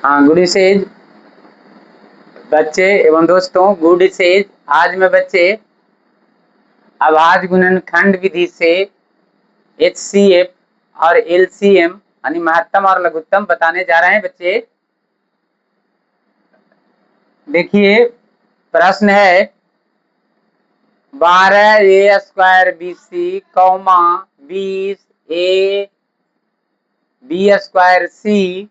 हाँ, good says बच्चे एवं दोस्तों, गुड सेज। आज मैं बच्चे अभाज्य गुणनखंड विधि से HCF और LCM यानी महत्तम और लघुत्तम बताने जा रहे हैं बच्चे। देखिए, प्रश्न है 12A square BC, 20A B square C,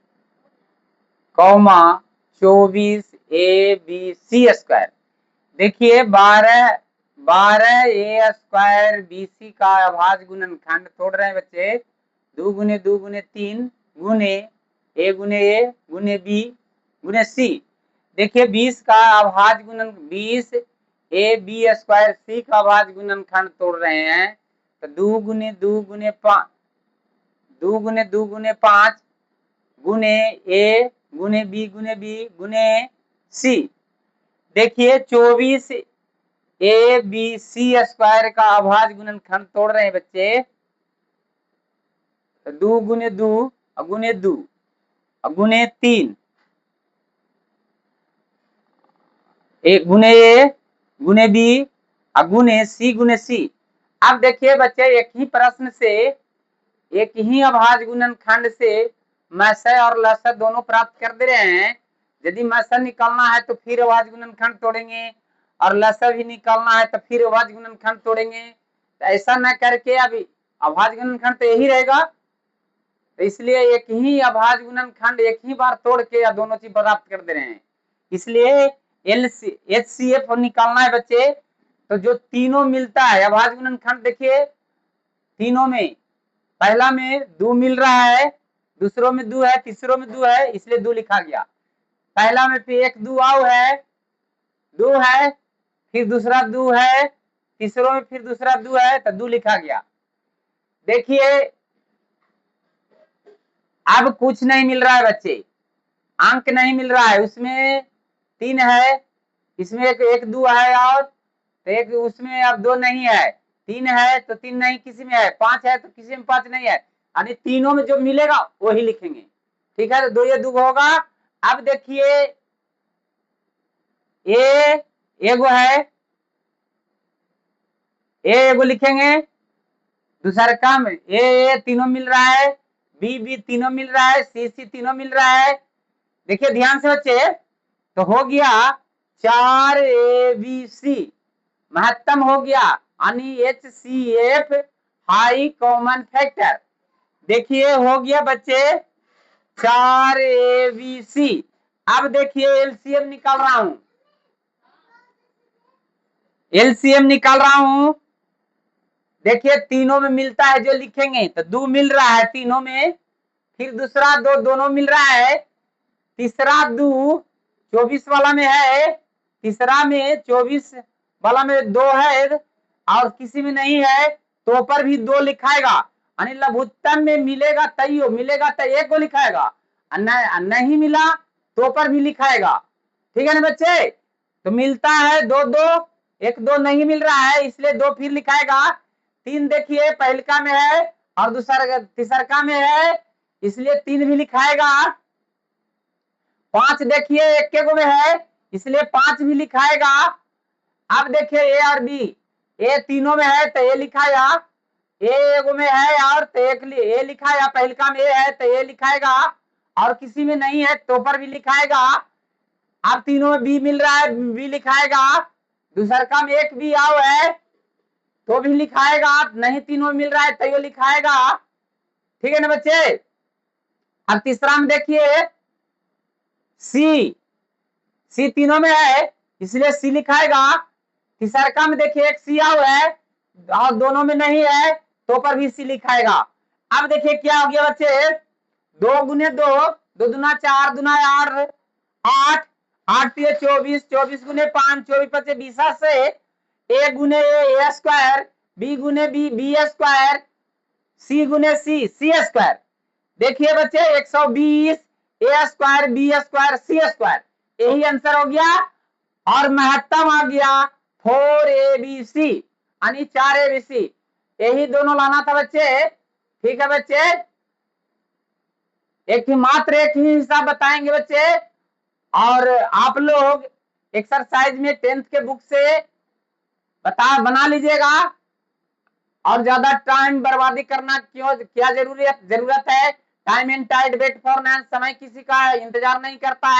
24ABC square. देखिए 12A स्क्वायर BC का अभाज्य गुणनखंड तोड़ रहे हैं बच्चे। 2 गुने 2 गुने 3 गुने A गुने A गुने B गुने C। देखिए 20 का अभाज्य गुणन 20AB स्क्वायर C का अभाज्य गुणनखंड तोड़ रहे हैं। तो 2 गुने 2 गुने 5 2 गुने 2 गुने 5 गुने A गुने B गुने B गुने C। देखिए 24ABC स्क्वायर का अभाज्य गुणनखंड तोड़ रहे हैं बच्चे। 2 गुने 2 गुने 2 गुने 3 एक गुने A गुने B गुने C गुने C। अब देखिए बच्चे, एक ही प्रश्न से एक ही अभाज्य गुणनखंड से मसय और लसय दोनों प्राप्त कर दे रहे हैं। यदि मसय निकालना है तो फिर अभाज्य गुणनखंड तोड़ेंगे और लसय भी निकालना है तो फिर अभाज्य गुणनखंड तोड़ेंगे। तो ऐसा न करके अभी अभाज्य गुणनखंड तो यही रहेगा। तो इसलिए एक ही अभाज्य गुणनखंड एक ही बार तोड़ के या दोनों चीज प्राप्त कर दे रहे हैं। इसलिए HCF निकालना है बच्चे। तो जो तीनों मिलता है अभाज्य गुणनखंड, देखिए तीनों में पहला में 2 मिल रहा है, दूसरों में 2 है, तीसरों में 2 है, इसलिए 2 लिखा गया। पहला में फिर एक 2 आओ है, 2 है, फिर दूसरा 2 है, तीसरों में फिर दूसरा 2 है, तो 2 लिखा गया। देखिए अब कुछ नहीं मिल रहा है बच्चे, अंक नहीं मिल रहा है। उसमें 3 है, इसमें एक 2 है और तो एक उसमें अब 2 नहीं है। 3 है तो 3 नहीं किसी में है, 5 है तो किसी में 5 नहीं है, यानी तीनों में जो मिलेगा वही लिखेंगे। ठीक है, तो 2 ये 2 होगा। अब देखिए एगो है, एगो लिखेंगे। दूसरा काम ए तीनों मिल रहा है, बी तीनों मिल रहा है, सी तीनों मिल रहा है। देखिए ध्यान से बच्चे, तो हो गया 4ABC महत्तम हो गया, यानी HCF हाई कॉमन फैक्टर। देखिए हो गया बच्चे 4ABC। अब देखिए LCM निकाल रहा हूं, LCM निकाल रहा हूं। देखिए तीनों में मिलता है जो लिखेंगे, तो 2 मिल रहा है तीनों में, फिर दूसरा 2 दोनों मिल रहा है, तीसरा 2 24 वाला में है, तीसरा में 24 वाला में 2 है और किसी में नहीं है तो पर भी 2 लिखाएगा। यानी लघुत्तम में मिलेगा तैयो मिलेगा तो एक को लिखाएगा, नहीं मिला तो पर भी लिखाएगा। ठीक है ना बच्चे, तो मिलता है 2 2, एक 2 नहीं मिल रहा है इसलिए 2 फिर लिखाएगा। 3 देखिए पहलका में है और दूसरा तीसरका में है इसलिए 3 भी लिखाएगा। 5 देखिए एक गो में है इसलिए 5 भी लिखाएगा। अब देखिए ए और बी, ए तीनों में है तो ए लिखाया, ए एगो में है और तो एक ए लिखाया, पहलका में ए है तो ए लिखाएगा और किसी में नहीं है तो पर भी लिखाएगा। अब तीनों में बी मिल रहा है, बी लिखाएगा। दूसरा काम एक बी आओ है तो भी लिखाएगा, नहीं तीनों में मिल रहा है तो ये लिखाएगा। ठीक है ना बच्चे। अब तीसरा में देखिए सी तीनों में है इसलिए सी लिखाएगा। तीसरा में देखिए एक सी आओ है और दोनों में नहीं है तो पर भी सी लिखाएगा। अब देखिए क्या हो गया बच्चे, 2 गुने 2, 2 दूना 4 दूना 8, 8 24, 24 गुने 5, 24 पचे 20 से ए गुने ए स्क्वायर, बी गुने बी स्क्वायर, सी गुने सी स्क्वायर। देखिए बच्चे 120 ए स्क्वायर बी स्क्वायर सी स्क्वायर, यही आंसर हो गया। और महत्तम आ गया 4ABC यानी 4ABC, यही दोनों लाना था बच्चे। ठीक है बच्चे, एक ही मात्र एक ही हिसाब बताएंगे बच्चे। और आप लोग एक्सरसाइज में 10th के बुक से बना लीजिएगा। और ज्यादा टाइम बर्बादी करना क्यों, क्या जरूरत है। Time and tide wait for man, समय किसी का इंतजार नहीं करता है।